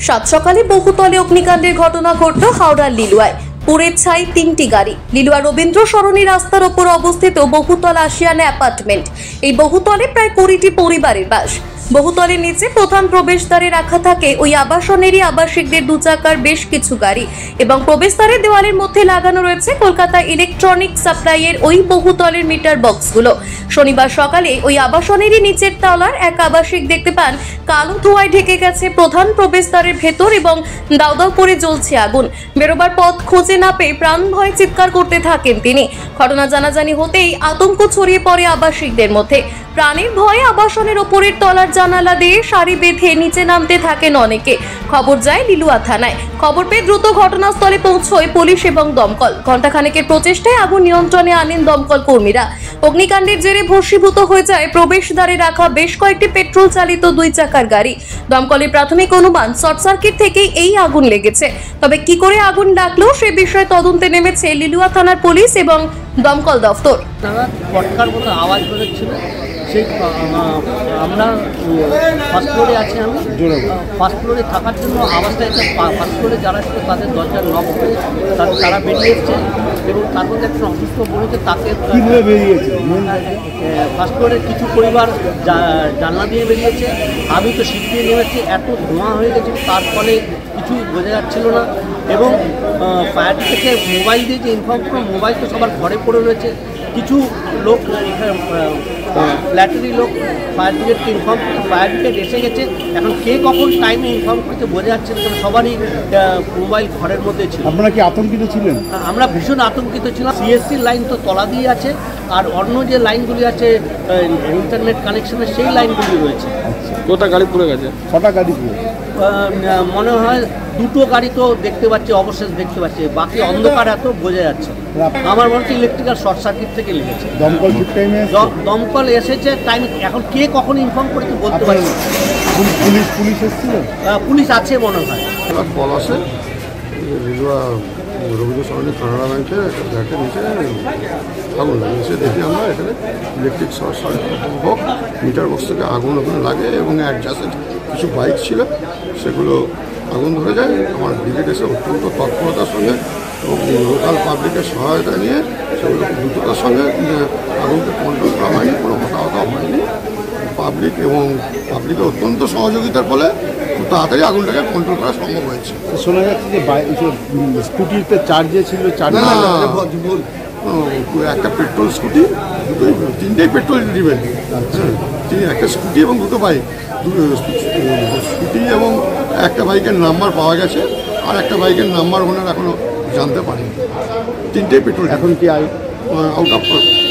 সাত সকালে বহুতলে অগ্নিকাণ্ডের ঘটনা ঘটল হাওড়ার লিলুয়ায়। পুড়ে ছাই 3টি গাড়ি। লিলুয়া রবীন্দ্র সরণি রাস্তার ওপর অবস্থিত বহুতল আশিয়ানা অ্যাপার্টমেন্ট। এই বহুতলে প্রায় 20টি পরিবারের বাস। বহুতলের নিচে প্রধান প্রবেশদ্বারে রাখা থাকে ওই আবাসনেরই আবাসিকদের 2 চাকার বেশ কিছু গাড়ি এবং প্রবেশদ্বারের দেওয়ালের মধ্যে লাগানো রয়েছে কলকাতা ইলেকট্রনিক সাপ্লাইয়ের ওই বহুতলের মিটার বক্সগুলো। শনিবার সকালে ওই আবাসনেরই নিচের তলার এক আবাসিক দেখতে পান কালো ধোঁয়ায় ঢেকে গেছে প্রধান প্রবেশদ্বারের ভেতর এবং দাউ দাউ করে জ্বলছে আগুন। বেরোবার পথ খুঁজে না পেয়ে প্রাণ ভয়ে চিৎকার করতে থাকেন তিনি। ঘটনা জানাজানি হতেই আতঙ্ক ছড়িয়ে পড়ে আবাসিকদের মধ্যে। প্রাণের ভয়ে আবাসনের ওপরের তলার জানালা দিয়ে সারি বেঁধে নিচে নামতে থাকেন অনেকে। খবর যায় লিলুয়া থানায়। খবর পেয়ে দ্রুত ঘটনাস্থলে পৌঁছয় পুলিশ এবং দমকল। ঘণ্টাখানেকের প্রচেষ্টায় আগুন নিয়ন্ত্রণে আনেন দমকল কর্মীরা। অগ্নিকাণ্ডের জেরে ভস্মীভূত হয়ে যায় প্রবেশদ্বারে রাখা বেশ কয়েকটি পেট্রোল চালিত 2 চাকার গাড়ি। দমকলের প্রাথমিক অনুমান শর্ট সার্কিট থেকেই এই আগুন লেগেছে। তবে কি করে আগুন লাগলো সে বিষয়ে তদন্তে নেমেছে লিলুয়া থানার পুলিশ এবং দমকল দফতর। পটকার মতো আওয়াজ বেরোচ্ছিল। সেই আমরা ফার্স্ট ফ্লোরে আছি। আমি ফার্স্ট ফ্লোরে থাকার জন্য আওয়াজটা একটা ফার্স্ট ফ্লোরে যারা ছিল তাদের দরজার নক করে তারা বেরিয়ে এসছে এবং তার মধ্যে একটা অসুস্থ বলেছে তাকে বেরিয়েছে। ফার্স্ট ফ্লোরের কিছু পরিবার জানলা দিয়ে বেরিয়েছে। আমি তো সিট দিয়ে নেমেছি। এত ধোঁয়া হয়ে গেছে তার ফলে কিছু বোঝা যাচ্ছিল না এবং ফায়ার থেকে মোবাইল দিয়ে যে ইনফর্ম করলো, মোবাইল তো সবার ঘরে পড়ে রয়েছে। কিছু লোক ফ্ল্যাটেরই লোক ফায়ার ব্রিগেডকে ইনফর্ম করে, ফায়ার ব্রিগেড এসে গেছে। এখন কে কখন টাইমে ইনফর্ম করতে বোঝা যাচ্ছে না, সবারই মোবাইল ঘরের মধ্যে ছিল। আপনারা কি আতঙ্কিত ছিলেন? আমরা ভীষণ আতঙ্কিত ছিলাম। সিএসসির লাইন তো তলা দিয়ে আছে আর অন্য যে লাইনগুলি আছে ইন্টারনেট কানেকশনের সেই লাইনগুলি রয়েছে। কটা গাড়ি পুড়ে গেছে? 6টা গাড়ি পুড়ে মনে হয় 2টো গাড়ি তো দেখতে পাচ্ছি, অবশেষ দেখতে পাচ্ছি। বাকি অন্ধকার এত বোঝা যাচ্ছে। আমার মনে হচ্ছে ইলেকট্রিক্যাল শর্ট সার্কিট থেকে লেগেছে। দমকল এসেছে টাইম, এখন কে কখন ইনফর্ম করেছে বলতে পারি না। পুলিশ এসেছিল? পুলিশ আছে মনে হয়। কল আসে লিলুয়া রবীন্দ্র সরণি কানাডা ব্যাংকের একটা ফ্ল্যাটের নিচে আগুন লাগে। এসে দেখি আমরা এখানে ইলেকট্রিক শর্ট সার্কিট হোক মিটার বক্স থেকে আগুন ওখানে লাগে এবং অ্যাডজাস্টেড কিছু বাইক ছিল সেগুলো আগুন ধরে যায়। আমার ব্রিগেড এসে অত্যন্ত তৎপরতার সঙ্গে এবং লোকাল পাবলিকের সহায়তা নিয়ে সেগুলো দ্রুততার সঙ্গে আগুনকে কন্ট্রোল করা হয়নি, কোনো হতাহত হয়নি। পাবলিকের অত্যন্ত সহযোগিতার ফলে খুব তাড়াতাড়ি আগুনটাকে কন্ট্রোল করা সম্ভব হয়েছে। শোনা যাচ্ছে যে স্কুটিতে চার্জে ছিল, একটা পেট্রোল স্কুটি, 3টেই পেট্রোল ডিভেন, একটা স্কুটি এবং 2টো বাইক। স্কুটি এবং একটা বাইকের নাম্বার পাওয়া গেছে আর একটা বাইকের নাম্বার ওনার এখনো জানতে পারেনি। 3টেই পেট্রোল। এখন কি আউট অফ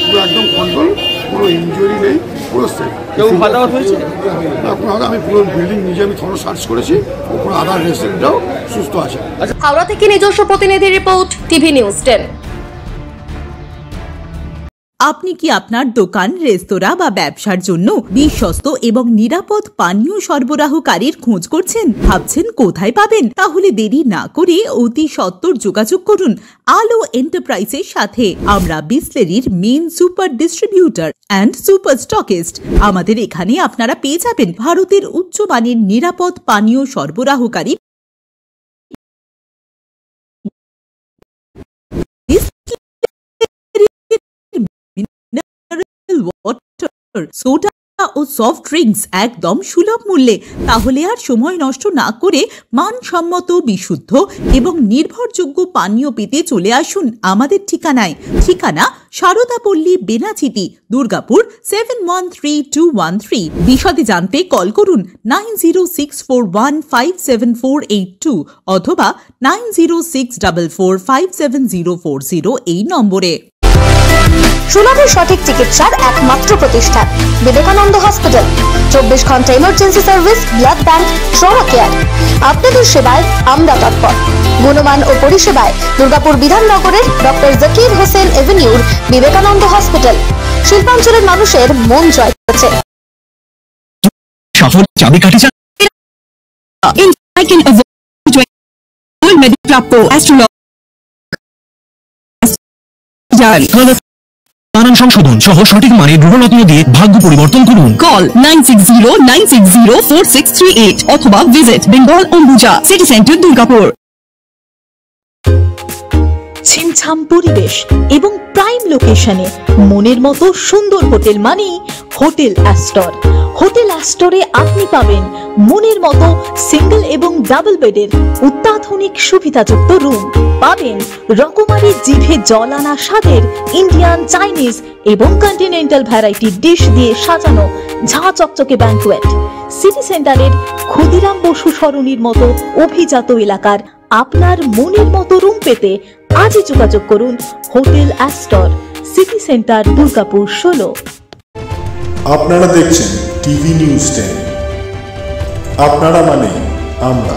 পুরো একদম কন্ট্রোল, কোনো ইনজুরি নেই, পুরো সেফ। কেউ হতাহত হয়েছে না? কোনো আমি পুরো বিল্ডিং নিজে আমি থরো সার্চ করেছি, ওপরে আদার রেসিডেন্টরাও সুস্থ আছে। হাওড়া থেকে নিজস্ব প্রতিনিধি রিপোর্ট, টিভি নিউজ 10। আপনি কি আপনার দোকান, রেস্তোরাঁ বা ব্যবসার জন্য বিশ্বস্ত এবং নিরাপদ পানীয় সরবরাহকারীর খোঁজ করছেন? ভাবছেন কোথায় পাবেন? তাহলে দেরি না করে অতি সত্বর যোগাযোগ করুন আলো এন্টারপ্রাইজের সাথে। আমরা বিসলেরির main super distributor and super stockist. আমাদের এখানে আপনারা পেয়ে যাবেন ভারতের উচ্চমানের নিরাপদ পানীয় সরবরাহকারী সোডা ও সফট ড্রিঙ্কস একদম সুলভ মূল্যে। তাহলে আর সময় নষ্ট না করে মানসম্মত, বিশুদ্ধ এবং নির্ভরযোগ্য পানীয় পেতে চলে আসুন আমাদের ঠিকানায়। ঠিকানা সারদাপল্লী, বেনাচিতি, দুর্গাপুর 713213। বিশদে জানতে কল করুন 9064157482 অথবা 9064457040 এই নম্বরে। সুলভ সঠিক চিকিৎসার একমাত্র প্রতিষ্ঠান বিবেকানন্দ হসপিটাল। 24 ঘন্টা emergency service, blood bank, trauma care. আপনাদের সেবায় আমরা তৎপর। গুণমান ও পরিষেবায় দুর্গাপুর বিধাননগরের ডক্টর জাকির হোসেন এভিনিউর বিবেকানন্দ হসপিটাল শিল্পাঞ্চলের মানুষের মন জয় করেছে। সফল চাবিকাঠি বানান সংশোধন সহ সঠিক মানের গ্রহরত্ন দিয়ে ভাগ্য পরিবর্তন করুন। কল 9609604638 অথবা visit Bengal Ambuja city centre Durgapur. ছিমছাম পরিবেশ এবং প্রাইম লোকেশনে মনের মতো সুন্দর হোটেল মানেই হোটেল অ্যাস্টর। হোটেল অ্যাস্টরে আপনি পাবেন মনের মতো সিঙ্গেল এবং ডাবল বেডের অত্যাধুনিক সুবিধাযুক্ত রুম, পাবেন রকমারি জিভে জল আনা স্বাদের ইন্ডিয়ান, চাইনিজ এবং কন্টিনেন্টাল ভ্যারাইটি ডিশ দিয়ে সাজানো ঝাঁ চকচকে ব্যাঙ্কোয়েট। সিটি সেন্টারের ক্ষুদিরাম বসু সরণির মতো অভিজাত এলাকার আপনার মনের মতো রুম পেতে আজই যোগাযোগ করুন hotel Astor, city centre, Durgapur 16। আপনারা দেখছেন টিভি নিউজ 10। আপনারা মানে আমরা।